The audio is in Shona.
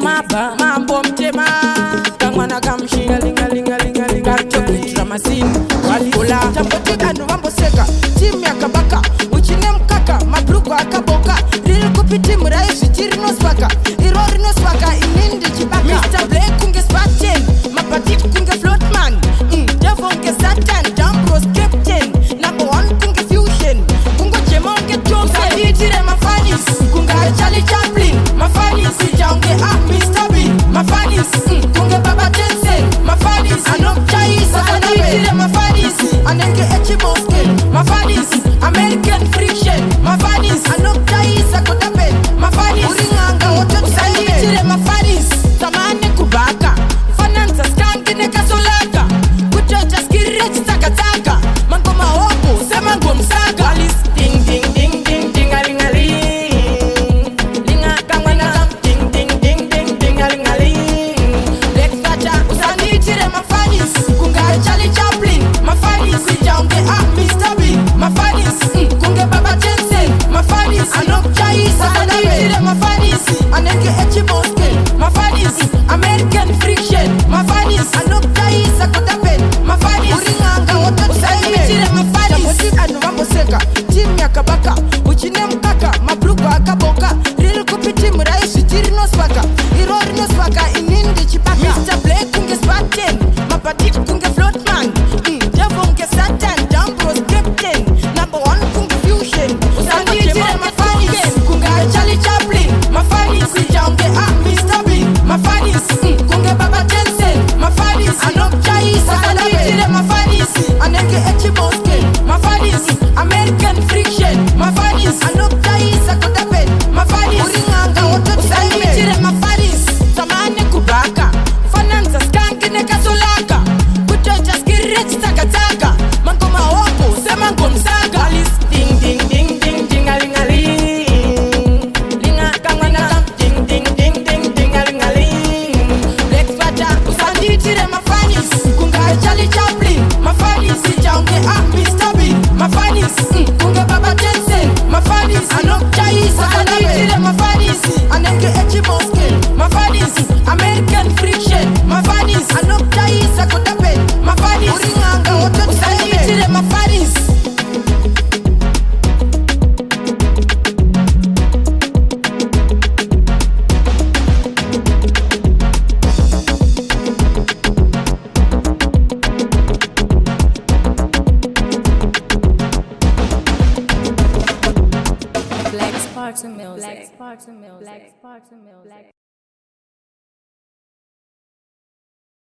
Maba mambo mtema kamwana kamshinga linga linga linga linga kutra masini walikula tamboti anu mambo seka timu ya kabaka uchine mkaka mabruko akaboka rili kupiti muraisi chiri no swaka irori no swaka inindi chibaka Mr. Blake kunge spartan mapatiti kunge floatman devil kunge satan jambros captain number one kunge fusion kungo chema kunge johnson kaditire mafanis kunga Charlie Chaplin mafanis jaunge Mr. B mafanis kunge baba Jensen mafanis anok chaisa kaditire mafanis anenge echiboske mafanis American friction mafanis anok chaisa kodapen mafanis uringanga wote kaditire mafanis tamane kubaka finanza skangi nekasolaka kuchocha skirich takataka mangoma hopo sema ngomsaga alis ding ding ding ding ding alingali linga kangwana ding ding ding ding ding alingali lektacha usanichire mafanis kunga Charlie Chaplin mafanis jaunge Mr. B mafanis kunge baba Jensen mafanis anok chaisa kaditire mafanis anenge echiboske mafanis American friction mafanis anok chaisa kodapen mafanis uringanga wote kaditire mafanis anu mambo seka timu ya kabaka uchine mkaka mabruko akaboka rili kupiti muraisi chiri no swaka irori no swaka inindi chipaka Mr. Blake kunge spartan mapatiti kunge floatman devil kunge satan jambros captain number one kunge fusion usanditire mafanis kunga Charlie Chaplin mafanis jaunge Mr. B mafanis kunge baba Jensen mafanis anok chaisa kaditire mafanis anenge echiboske mafanis American friction mafanis anok chaisa kodapen mafanis uringanga wote kaditire mafanis tamane kubaka finanza skangi nekasolaka kuchocha skirich takataka mangoma hopo sema ngomsaga alis ding ding ding ding ding alingali linga kangwana ding ding ding ding ding alingali lekfata usanditire mafanis kunga Charlie Chaplin mafanis jaunge Mr. B mafanis kunge baba Jensen mafanis anok chaisa kaditire mafanis anenge echiboske mafanis American friction mafanis anok chaisa kodapen mafanis uringanga wote kaditire mafanis Black Spartan Music.